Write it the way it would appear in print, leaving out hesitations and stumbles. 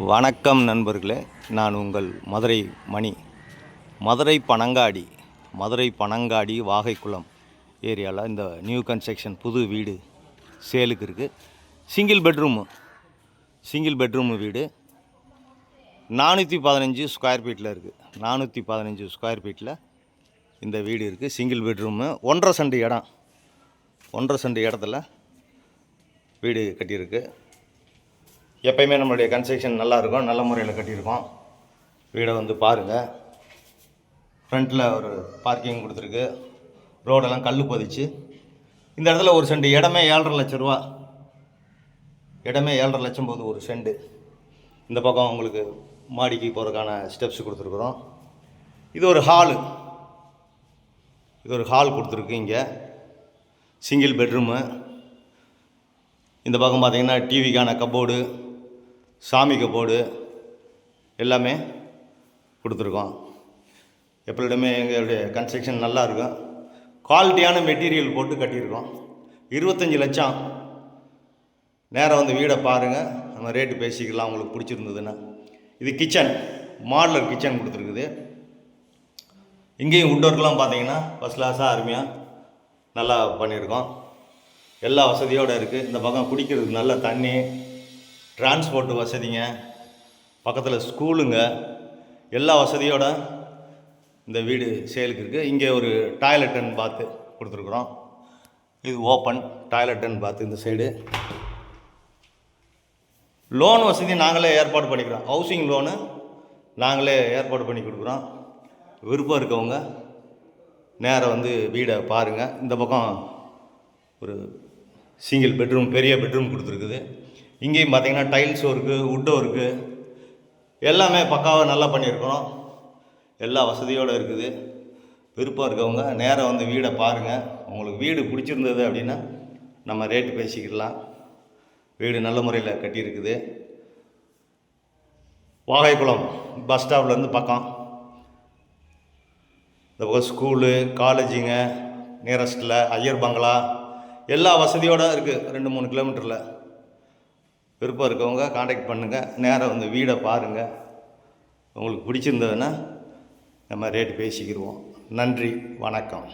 வணக்கம் நண்பர்களே, நான் உங்கள் மதுரை மணி. மதுரை பனங்காடி வாகைக்குளம் ஏரியாவில் இந்த நியூ கன்ஸ்ட்ரக்ஷன் புது வீடு சேலுக்கு இருக்குது. சிங்கிள் பெட்ரூமு வீடு 415 ஸ்கொயர் ஃபீட்டில் இருக்குது. 415 ஸ்கொயர் ஃபீட்டில் இந்த வீடு இருக்குது. சிங்கிள் பெட்ரூமு 1.5 சென்ட் இடம். 1.5 சென்ட் இடத்துல வீடு கட்டியிருக்கு. எப்பயுமே நம்மளுடைய கன்ஸ்ட்ரக்ஷன் நல்லாயிருக்கும், நல்ல முறையில் கட்டியிருக்கோம். வீடை வந்து பாருங்கள். ஃப்ரண்ட்டில் ஒரு பார்க்கிங் கொடுத்துருக்கு. ரோடெல்லாம் கல் பதிச்சு. இந்த இடத்துல ஒரு சென்ட் இடமே 7.5 லட்சம் ரூபா. இடமே 7.5 லட்சம் போது ஒரு சென்ட். இந்த பக்கம் உங்களுக்கு மாடிக்கு போகிறதுக்கான ஸ்டெப்ஸ் கொடுத்துருக்குறோம். இது ஒரு ஹால் கொடுத்துருக்கு. இங்கே சிங்கிள் பெட்ரூமு. இந்த பக்கம் பார்த்திங்கன்னா டிவிக்கான கப்போர்டு, சாமி கப்போர்டு எல்லாமே கொடுத்துருக்கோம். எப்பொழுதுமே எங்களுடைய கன்ஸ்ட்ரக்ஷன் நல்லாயிருக்கும். குவாலிட்டியான மெட்டீரியல் போட்டு கட்டியிருக்கோம். 25 லட்சம். நேராக வந்து வீடை பாருங்கள், நம்ம ரேட்டு பேசிக்கலாம் உங்களுக்கு பிடிச்சிருந்ததுன்னா. இது கிச்சன், மாடலர் கிச்சன் கொடுத்துருக்குது. இங்கேயும் உட்டோர்க்கெலாம் பார்த்தீங்கன்னா ஃபஸ்ட் கிளாஸாக அருமையாக நல்லா பண்ணியிருக்கோம். எல்லா வசதியோடு இருக்குது. இந்த பக்கம் குடிக்கிறதுக்கு நல்ல தண்ணி, டிரான்ஸ்போர்ட்டு வசதிங்க, பக்கத்தில் ஸ்கூலுங்க, எல்லா வசதியோடு இந்த வீடு சேலுக்கு இருக்குது. இங்கே ஒரு டாய்லெட் அண்ட் பாத்து கொடுத்துருக்குறோம். இது ஓப்பன் டாய்லெட் அண்ட் பாத்து. இந்த சைடு லோன் வசதி நாங்களே ஏற்பாடு பண்ணிக்கிறோம். ஹவுசிங் லோனு நாங்களே ஏற்பாடு பண்ணி கொடுக்குறோம். விருப்பம் இருக்கவங்க நேராக வந்து வீடை பாருங்கள். இந்த பக்கம் ஒரு சிங்கிள் பெட்ரூம், பெரிய பெட்ரூம் கொடுத்துருக்குது. இங்கேயும் பார்த்தீங்கன்னா டைல்ஸ் ஒர்க்கு, வுட் ஒர்க்கு எல்லாமே பக்காவாக நல்லா பண்ணியிருக்கிறோம். எல்லா வசதியோடு இருக்குது. விருப்பம் இருக்கவங்க நேராக வந்து வீடை பாருங்கள். உங்களுக்கு வீடு பிடிச்சிருந்தது அப்படின்னா நம்ம ரேட்டு பேசிக்கிடலாம். வீடு நல்ல முறையில் கட்டியிருக்குது. வாகைக்குளம் பஸ் ஸ்டாப்லேருந்து பக்கம். இந்த பக்கம் ஸ்கூலு, காலேஜுங்க நியரஸ்ட்டில், ஐயர் பங்களா எல்லா வசதியோடு இருக்குது. 2-3 கிலோமீட்டரில். விருப்பம் இருக்கவங்க காண்டாக்ட் பண்ணுங்கள். நேராக வந்து வீடை பாருங்கள். உங்களுக்கு பிடிச்சிருந்ததுன்னா நம்ம ரேட்டு பேசிக்கிடுவோம். நன்றி, வணக்கம்.